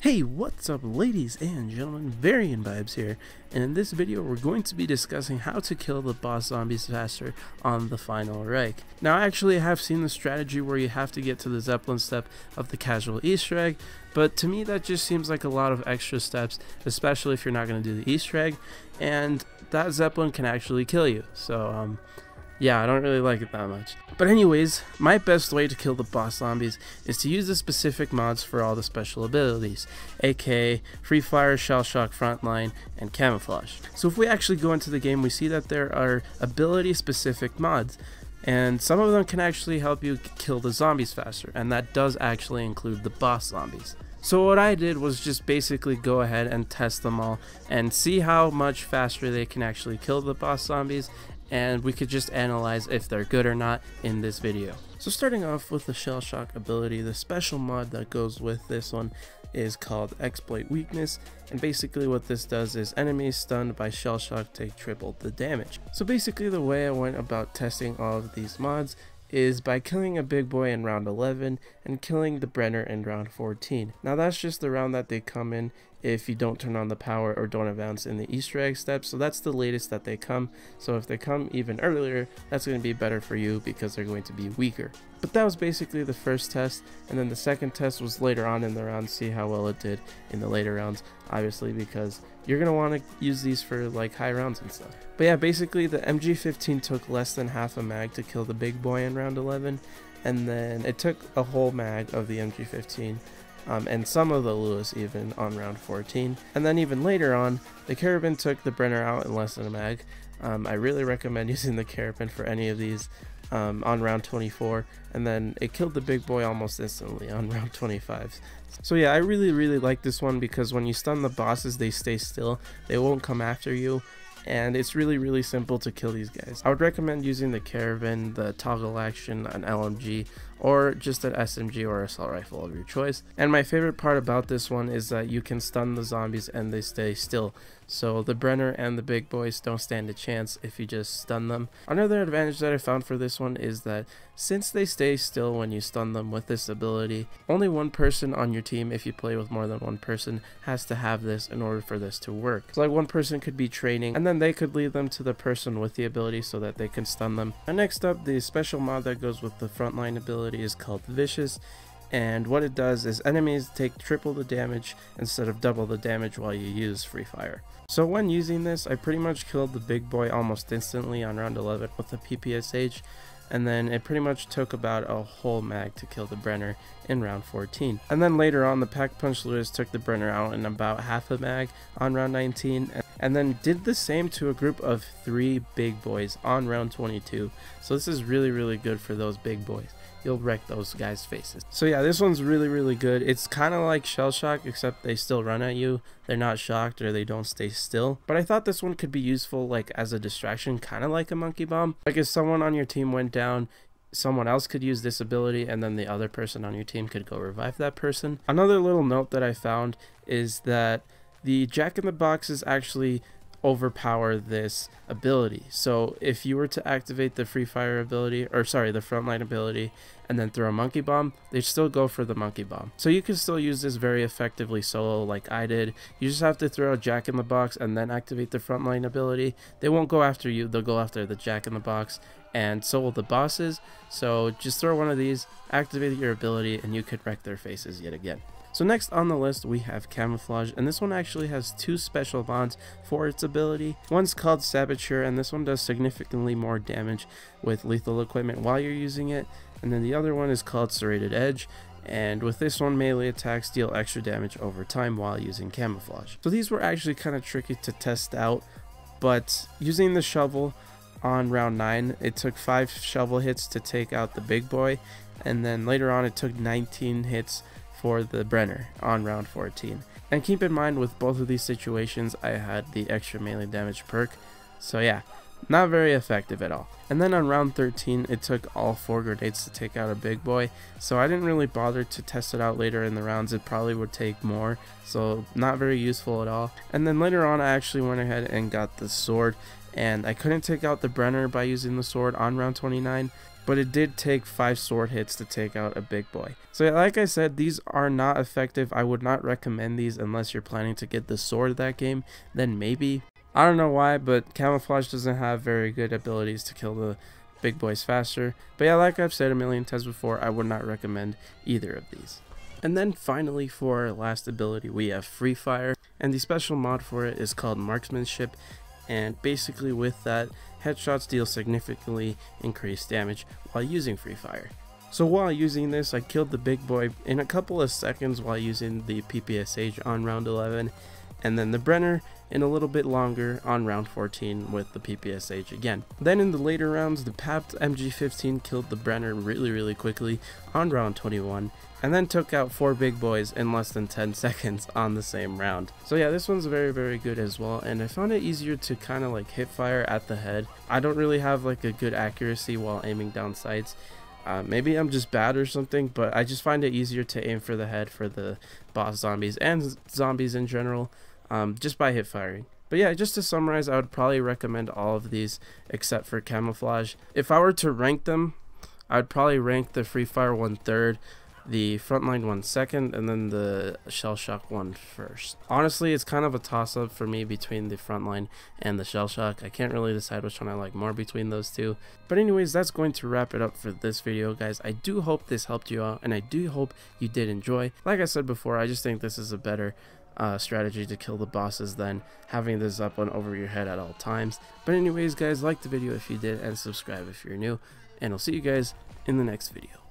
Hey, what's up ladies and gentlemen, Varian Vibes here, and in this video we're going to be discussing how to kill the boss zombies faster on the Final Reich. Now I actually have seen the strategy where you have to get to the Zeppelin step of the casual Easter egg, but to me that just seems like a lot of extra steps, especially if you're not going to do the Easter egg, and that Zeppelin can actually kill you, so yeah, I don't really like it that much. But anyways, my best way to kill the boss zombies is to use the specific mods for all the special abilities, aka Free Fire, Shellshock, Frontline, and Camouflage. So if we actually go into the game, we see that there are ability specific mods, and some of them can actually help you kill the zombies faster, and that does actually include the boss zombies. So what I did was just basically go ahead and test them all and see how much faster they can actually kill the boss zombies, and we could just analyze if they're good or not in this video. So starting off with the Shellshock ability, the special mod that goes with this one is called Exploit Weakness, and basically what this does is enemies stunned by Shellshock take triple the damage. So basically the way I went about testing all of these mods is by killing a big boy in round 11 and killing the Brenner in round 14. Now that's just the round that they come in if you don't turn on the power or don't advance in the Easter egg steps, so that's the latest that they come. So if they come even earlier, that's going to be better for you because they're going to be weaker. But that was basically the first test, and then the second test was later on in the round, see how well it did in the later rounds, obviously because you're going to want to use these for like high rounds and stuff. But yeah, basically the MG15 took less than half a mag to kill the big boy in round 11, and then it took a whole mag of the MG15 and some of the Lewis even on round 14, and then even later on the Carabin took the Brenner out in less than a mag. I really recommend using the Carabin for any of these on round 24, and then it killed the big boy almost instantly on round 25. So yeah, I really like this one because when you stun the bosses they stay still, they won't come after you, and it's really simple to kill these guys. I would recommend using the Caravan, the toggle action, an LMG, or just an SMG or assault rifle of your choice. And my favorite part about this one is that you can stun the zombies and they stay still. So the Brenner and the big boys don't stand a chance if you just stun them. Another advantage that I found for this one is that since they stay still when you stun them with this ability, only one person on your team, if you play with more than one person, has to have this in order for this to work. So like one person could be training and then they could lead them to the person with the ability so that they can stun them. And next up, the special mod that goes with the Frontline ability is called Vicious, and what it does is enemies take triple the damage instead of double the damage while you use Free Fire. So when using this, I pretty much killed the big boy almost instantly on round 11 with the PPSH, and then it pretty much took about a whole mag to kill the Brenner in round 14. And then later on the Pack Punch Lewis took the Brenner out in about half a mag on round 19, and then did the same to a group of 3 big boys on round 22. So this is really good for those big boys. You'll wreck those guys' faces. So yeah, this one's really good. It's kind of like Shellshock, except they still run at you. They're not shocked or they don't stay still. But I thought this one could be useful like as a distraction, kind of like a monkey bomb. Like if someone on your team went down, someone else could use this ability and then the other person on your team could go revive that person. Another little note that I found is that the Jack in the Boxes actually overpower this ability. So if you were to activate the Free Fire ability, or sorry, the Frontline ability, and then throw a monkey bomb, they'd still go for the monkey bomb. So you can still use this very effectively solo like I did. You just have to throw a Jack in the Box and then activate the Frontline ability. They won't go after you, they'll go after the Jack in the Box, and so will the bosses. So just throw one of these, activate your ability, and you could wreck their faces yet again. So next on the list we have Camouflage, and this one actually has 2 special mods for its ability. One's called Saboteur, and this one does significantly more damage with lethal equipment while you're using it, and then the other one is called Serrated Edge, and with this one melee attacks deal extra damage over time while using Camouflage. So these were actually kind of tricky to test out, but using the shovel on round 9, it took 5 shovel hits to take out the big boy, and then later on it took 19 hits for the Brenner on round 14. And keep in mind with both of these situations I had the extra melee damage perk, so yeah, not very effective at all. And then on round 13 it took all 4 grenades to take out a big boy, so I didn't really bother to test it out later in the rounds. It probably would take more, so not very useful at all. And then later on I actually went ahead and got the sword, and I couldn't take out the Brenner by using the sword on round 29, but it did take 5 sword hits to take out a big boy. So like I said, these are not effective. I would not recommend these unless you're planning to get the sword that game, then maybe. I don't know why, but Camouflage doesn't have very good abilities to kill the big boys faster. But yeah, like I've said a million times before, I would not recommend either of these. And then finally, for our last ability, we have Free Fire, and the special mod for it is called Marksmanship. And basically with that, headshots deal significantly increased damage while using Free Fire. So while using this, I killed the big boy in a couple of seconds while using the PPSH on round 11, and then the Brenner in a little bit longer on round 14 with the PPSH again. Then in the later rounds, the PAP'd MG15 killed the Brenner really quickly on round 21, and then took out 4 big boys in less than 10 seconds on the same round. So yeah, this one's very good as well, and I found it easier to kind of like hit fire at the head. I don't really have like a good accuracy while aiming down sights. Maybe I'm just bad or something, but I just find it easier to aim for the head for the boss zombies and zombies in general, just by hip firing. But yeah, just to summarize, I would probably recommend all of these except for Camouflage. If I were to rank them, I would probably rank the Free Fire one third, the Frontline one second, and then the Shellshock one first. Honestly, it's kind of a toss-up for me between the Frontline and the Shellshock. I can't really decide which one I like more between those two. But anyways, that's going to wrap it up for this video, guys. I do hope this helped you out, and I do hope you did enjoy. Like I said before, I just think this is a better strategy to kill the bosses than having this up and over your head at all times. But anyways, guys, like the video if you did, and subscribe if you're new, and I'll see you guys in the next video.